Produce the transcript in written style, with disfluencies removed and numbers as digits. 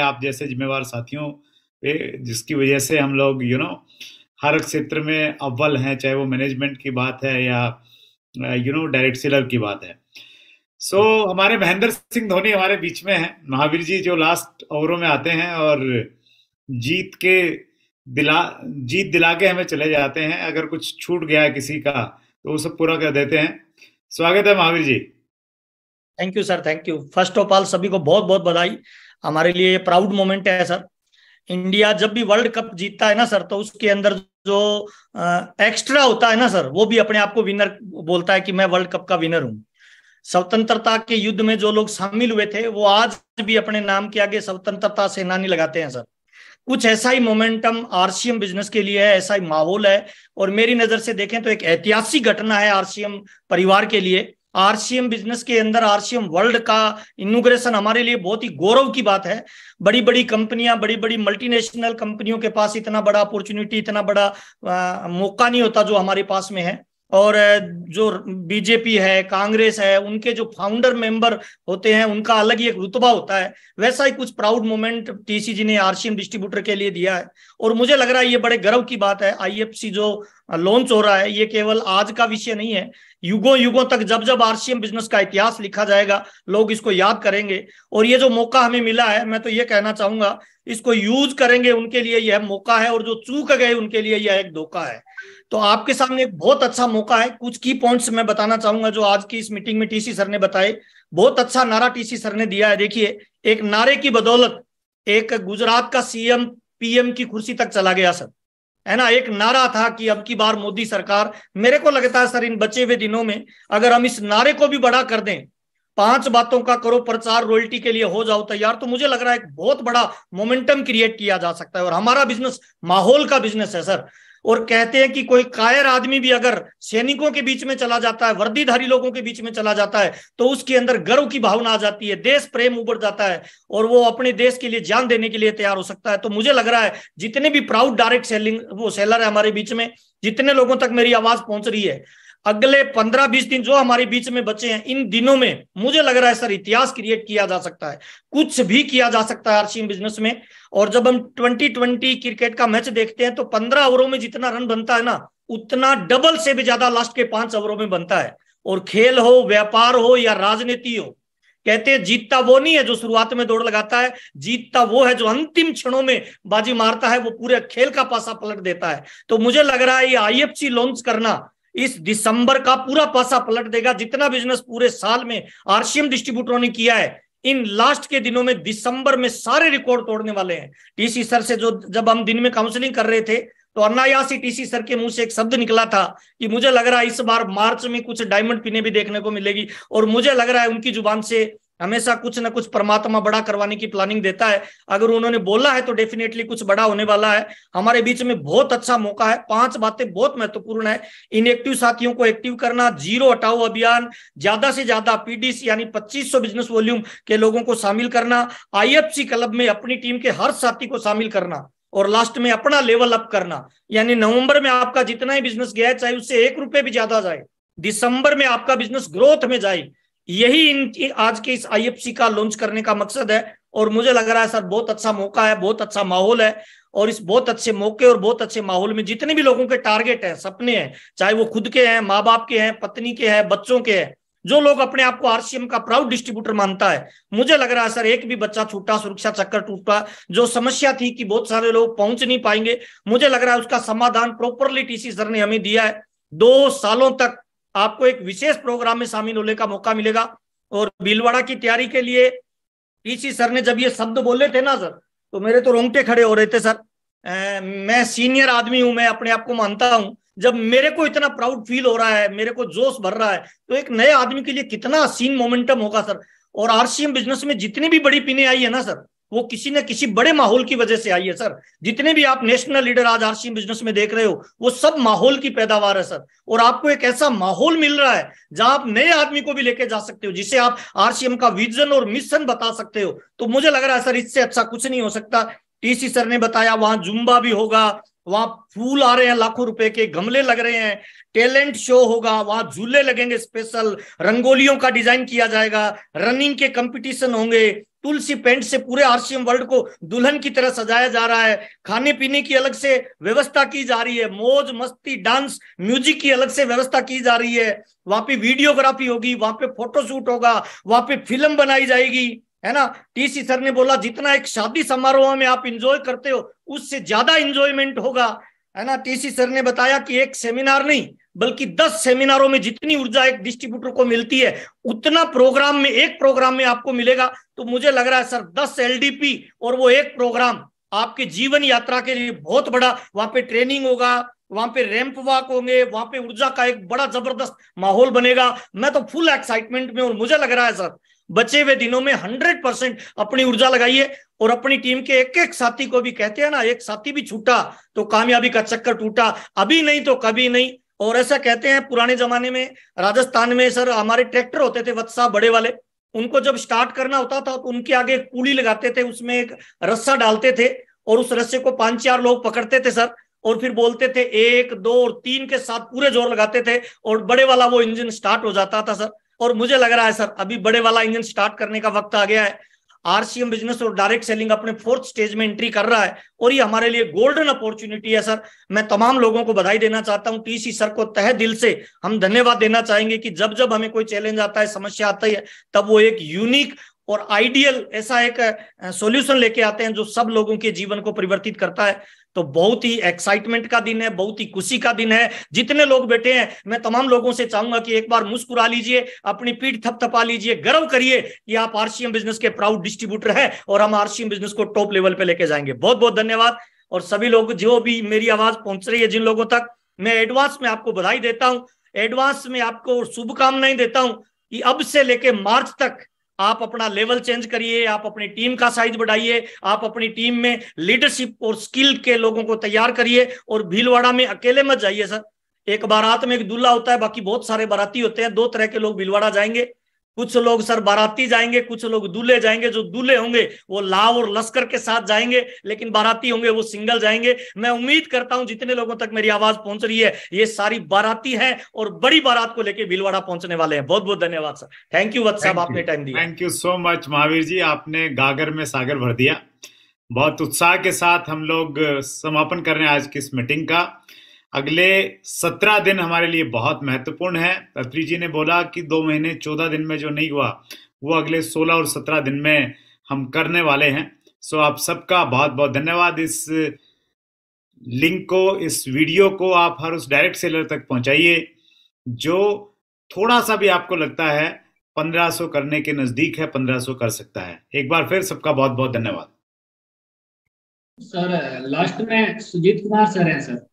आप जैसे जिम्मेवार साथियों पे, जिसकी वजह से हम लोग हर क्षेत्र में अव्वल हैं, चाहे वो मैनेजमेंट की बात है या डायरेक्ट सेलर की बात है। सो हमारे महेंद्र सिंह धोनी हमारे बीच में हैं, महावीर जी, जो लास्ट ओवरों में आते हैं और जीत के दिला जीत दिला के हमें चले जाते हैं। अगर कुछ छूट गया है किसी का तो वो सब पूरा कर देते हैं। स्वागत है Mahavir ji. Thank you sir, thank you. First of all सभी को बहुत बहुत बधाई। हमारे लिए ये प्राउड मोमेंट है सर। इंडिया जब भी वर्ल्ड कप जीतता है ना सर, तो उसके अंदर जो एक्स्ट्रा होता है ना सर, वो भी अपने आप को विनर बोलता है कि मैं वर्ल्ड कप का विनर हूं। स्वतंत्रता के युद्ध में जो लोग शामिल हुए थे वो आज भी अपने नाम के आगे स्वतंत्रता सेनानी लगाते हैं सर। कुछ ऐसा ही मोमेंटम आरसीएम बिजनेस के लिए है, ऐसा ही माहौल है। और मेरी नजर से देखें तो एक ऐतिहासिक घटना है आरसीएम परिवार के लिए। आरसीएम बिजनेस के अंदर आरसीएम वर्ल्ड का इनॉग्रेशन हमारे लिए बहुत ही गौरव की बात है। बड़ी बड़ी कंपनियां, बड़ी बड़ी मल्टीनेशनल कंपनियों के पास इतना बड़ा अपॉर्चुनिटी, इतना बड़ा मौका नहीं होता जो हमारे पास में है। और जो बीजेपी है, कांग्रेस है, उनके जो फाउंडर मेंबर होते हैं उनका अलग ही एक रुतबा होता है। वैसा ही कुछ प्राउड मोमेंट टीसीजी ने आरसीएम डिस्ट्रीब्यूटर के लिए दिया है। और मुझे लग रहा है ये बड़े गर्व की बात है। आईएफसी जो लॉन्च हो रहा है ये केवल आज का विषय नहीं है। युगों युगों तक जब जब आरसीएम बिजनेस का इतिहास लिखा जाएगा लोग इसको याद करेंगे। और ये जो मौका हमें मिला है, मैं तो ये कहना चाहूंगा, इसको यूज करेंगे उनके लिए यह मौका है, और जो चूक गए उनके लिए यह एक धोखा है। तो आपके सामने एक बहुत अच्छा मौका है। कुछ की पॉइंट्स मैं बताना चाहूंगा जो आज की इस मीटिंग में टीसी सर ने बताए। बहुत अच्छा नारा टीसी सर ने दिया है। देखिए, एक नारे की बदौलत एक गुजरात का सीएम पीएम की कुर्सी तक चला गया सर, है ना। एक नारा था कि अब की बार मोदी सरकार। मेरे को लगता है सर इन बचे हुए दिनों में अगर हम इस नारे को भी बड़ा कर दें, 5 बातों का करो प्रचार, रॉयल्टी के लिए हो जाओ तैयार, तो मुझे लग रहा है एक बहुत बड़ा मोमेंटम क्रिएट किया जा सकता है। और हमारा बिजनेस माहौल का बिजनेस है सर। और कहते हैं कि कोई कायर आदमी भी अगर सैनिकों के बीच में चला जाता है, वर्दीधारी लोगों के बीच में चला जाता है, तो उसके अंदर गर्व की भावना आ जाती है, देश प्रेम उभर जाता है और वो अपने देश के लिए जान देने के लिए तैयार हो सकता है। तो मुझे लग रहा है जितने भी प्राउड डायरेक्ट सेलिंग वो सेलर है हमारे बीच में, जितने लोगों तक मेरी आवाज पहुंच रही है, अगले 15-20 दिन जो हमारे बीच में बचे हैं, इन दिनों में मुझे लग रहा है सर इतिहास क्रिएट किया जा सकता है। कुछ भी किया जा सकता है आरसीएम बिजनेस में। और जब हम 2020 क्रिकेट का मैच देखते हैं तो 15 ओवरों में जितना रन बनता है ना, उतना डबल से भी ज्यादा लास्ट के 5 ओवरों में बनता है। और खेल हो, व्यापार हो या राजनीति हो, कहते हैं जीतता वो नहीं है जो शुरुआत में दौड़ लगाता है, जीतता वो है जो अंतिम क्षणों में बाजी मारता है, वो पूरे खेल का पासा पलट देता है। तो मुझे लग रहा है ये आईएफसी लॉन्च करना इस दिसंबर का पूरा पासा पलट देगा। जितना बिजनेस पूरे साल में आरसीएम डिस्ट्रीब्यूटरों ने किया है, इन लास्ट के दिनों में दिसंबर में सारे रिकॉर्ड तोड़ने वाले हैं। टीसी सर से जो जब हम दिन में काउंसलिंग कर रहे थे तो अनायास ही टीसी सर के मुंह से एक शब्द निकला था कि मुझे लग रहा है इस बार मार्च में कुछ डायमंड पिने भी देखने को मिलेगी। और मुझे लग रहा है उनकी जुबान से हमेशा कुछ ना कुछ परमात्मा बड़ा करवाने की प्लानिंग देता है। अगर उन्होंने बोला है तो डेफिनेटली कुछ बड़ा होने वाला है। हमारे बीच में बहुत अच्छा मौका है। 5 बातें बहुत महत्वपूर्ण है। इनएक्टिव साथियों को एक्टिव करना, जीरो हटाओ अभियान, ज्यादा से ज्यादा पीडीसी यानी 2500 बिजनेस वॉल्यूम के लोगों को शामिल करना, आईएफसी क्लब में अपनी टीम के हर साथी को शामिल करना, और लास्ट में अपना लेवल अप करना। यानी नवंबर में आपका जितना ही बिजनेस गया है, चाहे उससे 1 रुपए भी ज्यादा जाए, दिसंबर में आपका बिजनेस ग्रोथ में जाए, यही इन आज के इस आईएफसी का लॉन्च करने का मकसद है। और मुझे लग रहा है सर बहुत अच्छा मौका है, बहुत अच्छा माहौल है। और इस बहुत अच्छे मौके और बहुत अच्छे माहौल में जितने भी लोगों के टारगेट हैं, सपने हैं, चाहे वो खुद के हैं, माँ बाप के हैं, पत्नी के हैं, बच्चों के हैं, जो लोग अपने आप को आरसीएम का प्राउड डिस्ट्रीब्यूटर मानता है, मुझे लग रहा है सर एक भी बच्चा छूटा, सुरक्षा चक्कर टूटा, जो समस्या थी कि बहुत सारे लोग पहुंच नहीं पाएंगे, मुझे लग रहा है उसका समाधान प्रॉपरली टीसी सर ने हमें दिया है। 2 सालों तक आपको एक विशेष प्रोग्राम में शामिल होने का मौका मिलेगा। और भीलवाड़ा की तैयारी के लिए टीसी सर ने जब ये शब्द बोले थे ना सर, तो मेरे तो रोंगटे खड़े हो रहे थे सर। मैं सीनियर आदमी हूं, मैं अपने आप को मानता हूं। जब मेरे को इतना प्राउड फील हो रहा है, मेरे को जोश भर रहा है, तो एक नए आदमी के लिए कितना हसीन मोमेंटम होगा सर। और आरसीएम बिजनेस में जितनी भी बड़ी पिने आई है ना सर, वो किसी न किसी बड़े माहौल की वजह से आई है सर। जितने भी आप नेशनल लीडर आज आरसीएम बिजनेस में देख रहे हो, वो सब माहौल की पैदावार है सर। और आपको एक ऐसा माहौल मिल रहा है जहां आप नए आदमी को भी लेके जा सकते हो, जिसे आप आरसीएम का विजन और मिशन बता सकते हो। तो मुझे लग रहा है सर इससे अच्छा कुछ नहीं हो सकता। टीसी सर ने बताया वहां जुम्बा भी होगा, वहां फूल आ रहे हैं, लाखों रुपए के गमले लग रहे हैं, टैलेंट शो होगा, वहां झूले लगेंगे, स्पेशल रंगोलियों का डिजाइन किया जाएगा, रनिंग के कंपटीशन होंगे, तुलसी पेंट से पूरे आरसीएम वर्ल्ड को दुल्हन की तरह सजाया जा रहा है। खाने पीने की अलग से व्यवस्था की जा रही है, मौज मस्ती डांस म्यूजिक की अलग से व्यवस्था की जा रही है। वहां पे वीडियोग्राफी होगी, वहां पे फोटोशूट होगा, वहां पे फिल्म बनाई जाएगी, है ना। टीसी सर ने बोला जितना एक शादी समारोह में आप इंजॉय करते हो उससे ज्यादा इंजॉयमेंट होगा, है ना। टीसी सर ने बताया कि एक सेमिनार नहीं बल्कि 10 सेमिनारों में जितनी ऊर्जा एक डिस्ट्रीब्यूटर को मिलती है उतना प्रोग्राम में, एक प्रोग्राम में आपको मिलेगा। तो मुझे लग रहा है सर 10 एलडीपी और वो एक प्रोग्राम आपके जीवन यात्रा के लिए बहुत बड़ा। वहां पे ट्रेनिंग होगा, वहां पे रैंप वॉक होंगे, वहां पे ऊर्जा का एक बड़ा जबरदस्त माहौल बनेगा। मैं तो फुल एक्साइटमेंट में, और मुझे लग रहा है सर बचे हुए दिनों में 100% अपनी ऊर्जा लगाइए और अपनी टीम के एक एक साथी को भी, कहते हैं ना एक साथी भी छूटा तो कामयाबी का चक्कर टूटा, अभी नहीं तो कभी नहीं। और ऐसा कहते हैं पुराने जमाने में राजस्थान में सर हमारे ट्रैक्टर होते थे वत्सा बड़े वाले, उनको जब स्टार्ट करना होता था तो उनके आगे एक पुली लगाते थे, उसमें एक रस्सा डालते थे और उस रस्से को 5-4 लोग पकड़ते थे सर, और फिर बोलते थे 1 2 और 3 के साथ पूरे जोर लगाते थे और बड़े वाला वो इंजन स्टार्ट हो जाता था सर। और मुझे लग रहा है सर अभी बड़े वाला इंजन स्टार्ट करने का वक्त आ गया है। आरसीएम बिजनेस और डायरेक्ट सेलिंग अपने 4th स्टेज में एंट्री कर रहा है और ये हमारे लिए गोल्डन अपॉर्चुनिटी है सर। मैं तमाम लोगों को बधाई देना चाहता हूं, टीसी सर को तहे दिल से हम धन्यवाद देना चाहेंगे कि जब जब हमें कोई चैलेंज आता है, समस्या आती है, तब वो एक यूनिक और आइडियल ऐसा एक सॉल्यूशन लेके आते हैं जो सब लोगों के जीवन को परिवर्तित करता है। तो बहुत ही एक्साइटमेंट का दिन है, बहुत ही खुशी का दिन है। जितने लोग बैठे हैं मैं तमाम लोगों से चाहूंगा कि एक बार मुस्कुरा लीजिए, अपनी पीठ थपथपा लीजिए, गर्व करिए कि आप आरसीएम बिजनेस के प्राउड डिस्ट्रीब्यूटर हैं और हम आरसीएम बिजनेस को टॉप लेवल पे लेके जाएंगे। बहुत बहुत धन्यवाद। और सभी लोग जो भी मेरी आवाज पहुंच रही है जिन लोगों तक, मैं एडवांस में आपको बधाई देता हूं, एडवांस में आपको शुभकामनाएं देता हूं कि अब से लेके मार्च तक आप अपना लेवल चेंज करिए, आप अपनी टीम का साइज बढ़ाइए, आप अपनी टीम में लीडरशिप और स्किल के लोगों को तैयार करिए और भीलवाड़ा में अकेले मत जाइए सर। एक बारात में एक दूल्हा होता है, बाकी बहुत सारे बाराती होते हैं। 2 तरह के लोग भीलवाड़ा जाएंगे, कुछ लोग सर बाराती जाएंगे, कुछ लोग दूल्हे जाएंगे। जो दूल्हे होंगे वो लाव और लश्कर के साथ जाएंगे, लेकिन बाराती होंगे वो सिंगल जाएंगे। मैं उम्मीद करता हूं जितने लोगों तक मेरी आवाज पहुंच रही है ये सारी बाराती हैं और बड़ी बारात को लेकर भीलवाड़ा पहुंचने वाले हैं। बहुत बहुत धन्यवाद सर। थैंक यू वत्स साहब, आपने टाइम दिया। Thank you so much Mahavir ji, आपने गागर में सागर भर दिया। बहुत उत्साह के साथ हम लोग समापन कर रहे हैं आज की इस मीटिंग का। अगले 17 दिन हमारे लिए बहुत महत्वपूर्ण है। अत्री जी ने बोला कि 2 महीने 14 दिन में जो नहीं हुआ वो अगले 16 और 17 दिन में हम करने वाले हैं। सो आप सबका बहुत बहुत धन्यवाद। इस लिंक को, इस वीडियो को आप हर उस डायरेक्ट सेलर तक पहुंचाइए जो थोड़ा सा भी आपको लगता है 1500 करने के नजदीक है, 1500 कर सकता है। एक बार फिर सबका बहुत बहुत धन्यवाद। सर लास्ट में सुजीत कुमार सर हैं सर।